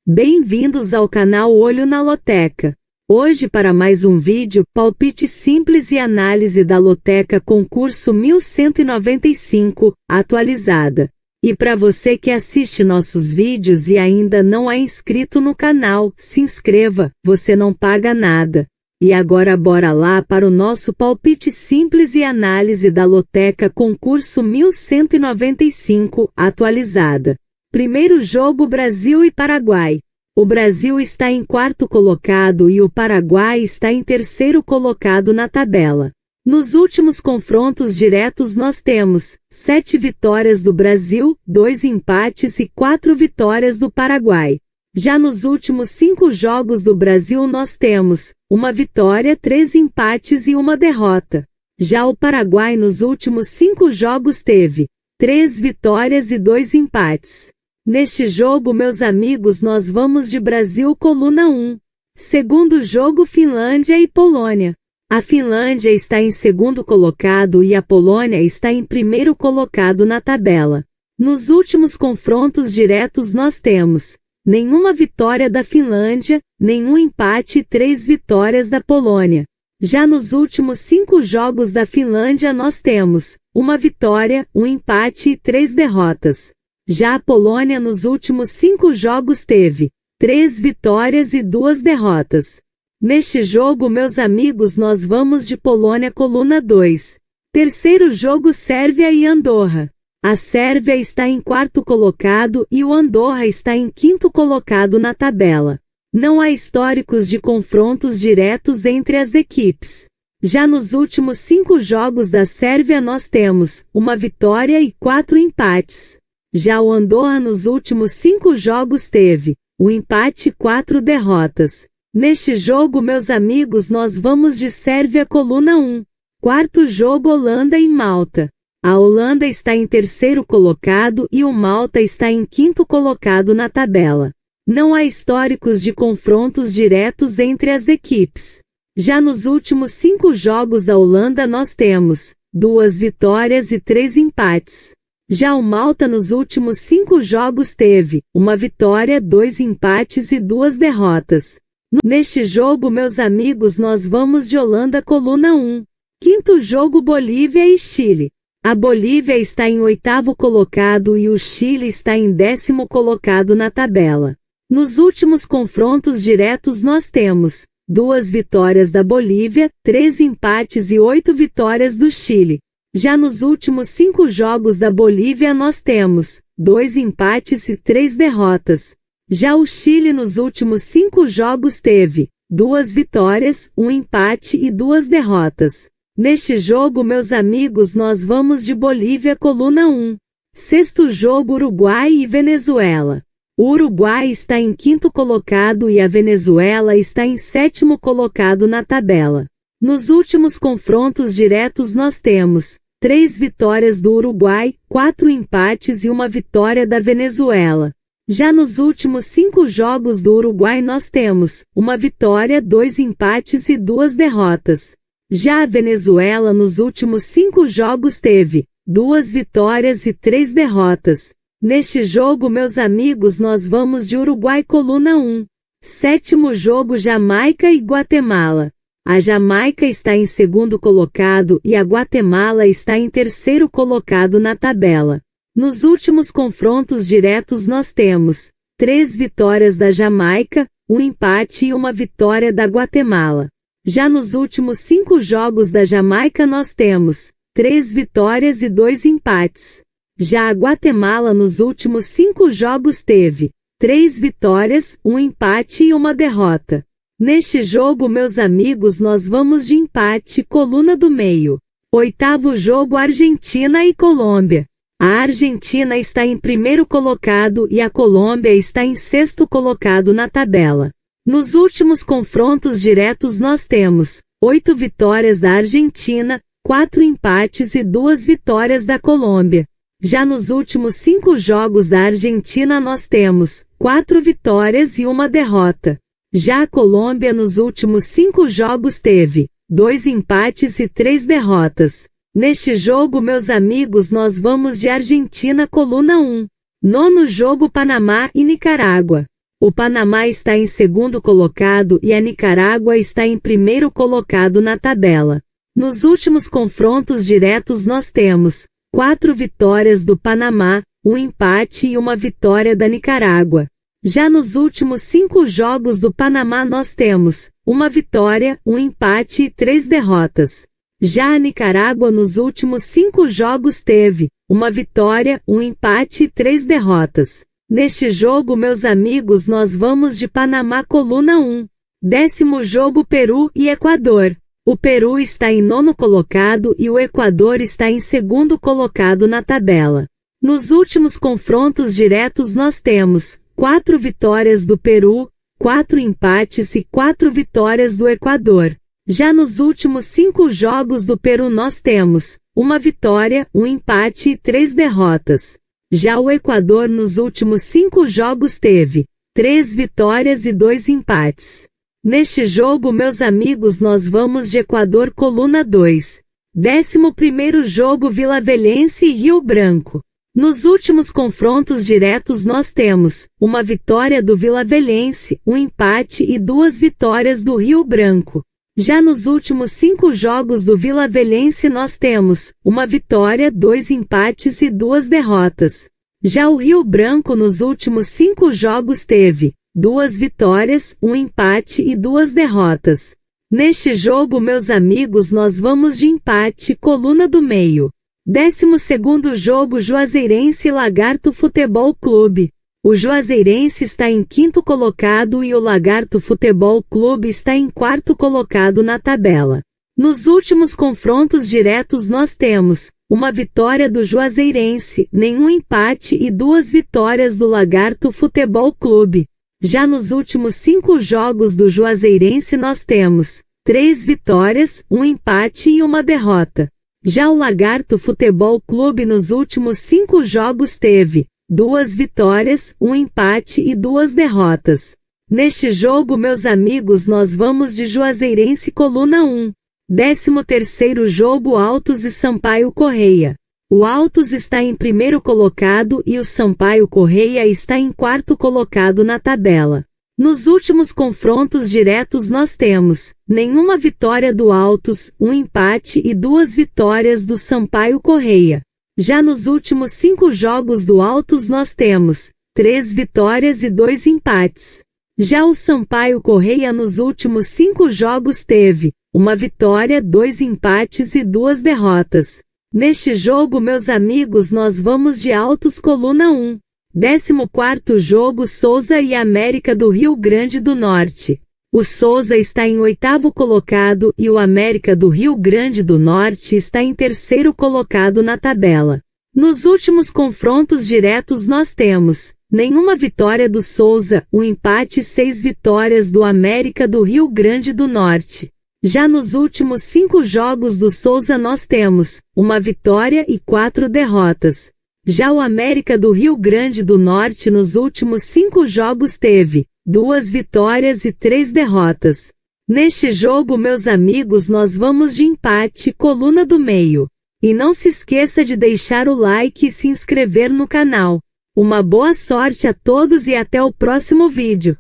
Bem-vindos ao canal Olho na Loteca. Hoje para mais um vídeo, palpite simples e análise da Loteca concurso 1195, atualizada. E para você que assiste nossos vídeos e ainda não é inscrito no canal, se inscreva, você não paga nada. E agora bora lá para o nosso palpite simples e análise da Loteca concurso 1195, atualizada. Primeiro jogo Brasil e Paraguai. O Brasil está em quarto colocado e o Paraguai está em terceiro colocado na tabela. Nos últimos confrontos diretos nós temos 7 vitórias do Brasil, 2 empates e 4 vitórias do Paraguai. Já nos últimos 5 jogos do Brasil nós temos 1 vitória, 3 empates e 1 derrota. Já o Paraguai nos últimos 5 jogos teve 3 vitórias e 2 empates. Neste jogo, meus amigos, nós vamos de Brasil coluna 1. Segundo jogo, Finlândia e Polônia. A Finlândia está em segundo colocado e a Polônia está em primeiro colocado na tabela. Nos últimos confrontos diretos nós temos nenhuma vitória da Finlândia, nenhum empate e 3 vitórias da Polônia. Já nos últimos 5 jogos da Finlândia nós temos 1 vitória, 1 empate e 3 derrotas. Já a Polônia nos últimos 5 jogos teve 3 vitórias e 2 derrotas. Neste jogo, meus amigos, nós vamos de Polônia coluna 2. Terceiro jogo, Sérvia e Andorra. A Sérvia está em quarto colocado e o Andorra está em quinto colocado na tabela. Não há históricos de confrontos diretos entre as equipes. Já nos últimos 5 jogos da Sérvia nós temos 1 vitória e 4 empates. Já o Andorra nos últimos 5 jogos teve 1 empate e 4 derrotas. Neste jogo, meus amigos, nós vamos de Sérvia coluna 1. Quarto jogo, Holanda e Malta. A Holanda está em terceiro colocado e o Malta está em quinto colocado na tabela. Não há históricos de confrontos diretos entre as equipes. Já nos últimos 5 jogos da Holanda nós temos 2 vitórias e 3 empates. Já o Malta nos últimos 5 jogos teve 1 vitória, 2 empates e 2 derrotas. Neste jogo, meus amigos, nós vamos de Holanda coluna 1. Quinto jogo, Bolívia e Chile. A Bolívia está em oitavo colocado e o Chile está em 10º colocado na tabela. Nos últimos confrontos diretos nós temos 2 vitórias da Bolívia, 3 empates e 8 vitórias do Chile. Já nos últimos 5 jogos da Bolívia nós temos 2 empates e 3 derrotas. Já o Chile nos últimos 5 jogos teve 2 vitórias, 1 empate e 2 derrotas. Neste jogo, meus amigos, nós vamos de Bolívia coluna 1. Sexto jogo, Uruguai e Venezuela. O Uruguai está em quinto colocado e a Venezuela está em 7º colocado na tabela. Nos últimos confrontos diretos nós temos 3 vitórias do Uruguai, 4 empates e 1 vitória da Venezuela. Já nos últimos 5 jogos do Uruguai nós temos 1 vitória, 2 empates e 2 derrotas. Já a Venezuela nos últimos 5 jogos teve 2 vitórias e 3 derrotas. Neste jogo, meus amigos, nós vamos de Uruguai coluna 1. Sétimo jogo, Jamaica e Guatemala. A Jamaica está em segundo colocado e a Guatemala está em terceiro colocado na tabela. Nos últimos confrontos diretos nós temos 3 vitórias da Jamaica, 1 empate e 1 vitória da Guatemala. Já nos últimos 5 jogos da Jamaica nós temos 3 vitórias e 2 empates. Já a Guatemala nos últimos 5 jogos teve 3 vitórias, 1 empate e 1 derrota. Neste jogo, meus amigos, nós vamos de empate coluna do meio. Oitavo jogo, Argentina e Colômbia. A Argentina está em primeiro colocado e a Colômbia está em sexto colocado na tabela. Nos últimos confrontos diretos nós temos 8 vitórias da Argentina, 4 empates e 2 vitórias da Colômbia. Já nos últimos 5 jogos da Argentina nós temos 4 vitórias e 1 derrota. Já a Colômbia nos últimos 5 jogos teve 2 empates e 3 derrotas. Neste jogo, meus amigos, nós vamos de Argentina coluna 1. Nono jogo, Panamá e Nicarágua. O Panamá está em segundo colocado e a Nicarágua está em primeiro colocado na tabela. Nos últimos confrontos diretos nós temos 4 vitórias do Panamá, um empate e uma vitória da Nicarágua. Já nos últimos 5 jogos do Panamá nós temos uma vitória, um empate e 3 derrotas. Já a Nicarágua nos últimos 5 jogos teve uma vitória, um empate e 3 derrotas. Neste jogo, meus amigos, nós vamos de Panamá coluna 1. 10º jogo Peru e Equador. O Peru está em 9º colocado e o Equador está em 2º colocado na tabela. Nos últimos confrontos diretos nós temos 4 vitórias do Peru, 4 empates e 4 vitórias do Equador. Já nos últimos 5 jogos do Peru nós temos uma vitória, um empate e 3 derrotas. Já o Equador nos últimos 5 jogos teve 3 vitórias e 2 empates. Neste jogo, meus amigos, nós vamos de Equador coluna 2. 11º jogo Vilavelhense e Rio Branco. Nos últimos confrontos diretos nós temos uma vitória do Vilavelhense, um empate e 2 vitórias do Rio Branco. Já nos últimos 5 jogos do Vilavelhense nós temos uma vitória, 2 empates e 2 derrotas. Já o Rio Branco nos últimos 5 jogos teve 2 vitórias, um empate e 2 derrotas. Neste jogo, meus amigos, nós vamos de empate, coluna do meio. 12º jogo Juazeirense e Lagarto Futebol Clube. O Juazeirense está em 5º colocado e o Lagarto Futebol Clube está em 4º colocado na tabela. Nos últimos confrontos diretos nós temos uma vitória do Juazeirense, nenhum empate e 2 vitórias do Lagarto Futebol Clube. Já nos últimos 5 jogos do Juazeirense nós temos 3 vitórias, um empate e uma derrota. Já o Lagarto Futebol Clube nos últimos 5 jogos teve 2 vitórias, um empate e 2 derrotas. Neste jogo, meus amigos, nós vamos de Juazeirense coluna 1. 13º jogo Altos e Sampaio Correia. O Altos está em 1º colocado e o Sampaio Correia está em 4º colocado na tabela. Nos últimos confrontos diretos nós temos nenhuma vitória do Altos, um empate e 2 vitórias do Sampaio Correia. Já nos últimos 5 jogos do Altos nós temos 3 vitórias e 2 empates. Já o Sampaio Correia nos últimos 5 jogos teve uma vitória, 2 empates e 2 derrotas. Neste jogo, meus amigos, nós vamos de Altos coluna 1. 14º jogo Souza e América do Rio Grande do Norte. O Souza está em 8º colocado e o América do Rio Grande do Norte está em 3º colocado na tabela. Nos últimos confrontos diretos nós temos nenhuma vitória do Souza, um empate e 6 vitórias do América do Rio Grande do Norte. Já nos últimos 5 jogos do Souza nós temos uma vitória e 4 derrotas. Já o América do Rio Grande do Norte nos últimos 5 jogos teve 2 vitórias e 3 derrotas. Neste jogo, meus amigos, nós vamos de empate, coluna do meio. E não se esqueça de deixar o like e se inscrever no canal. Uma boa sorte a todos e até o próximo vídeo.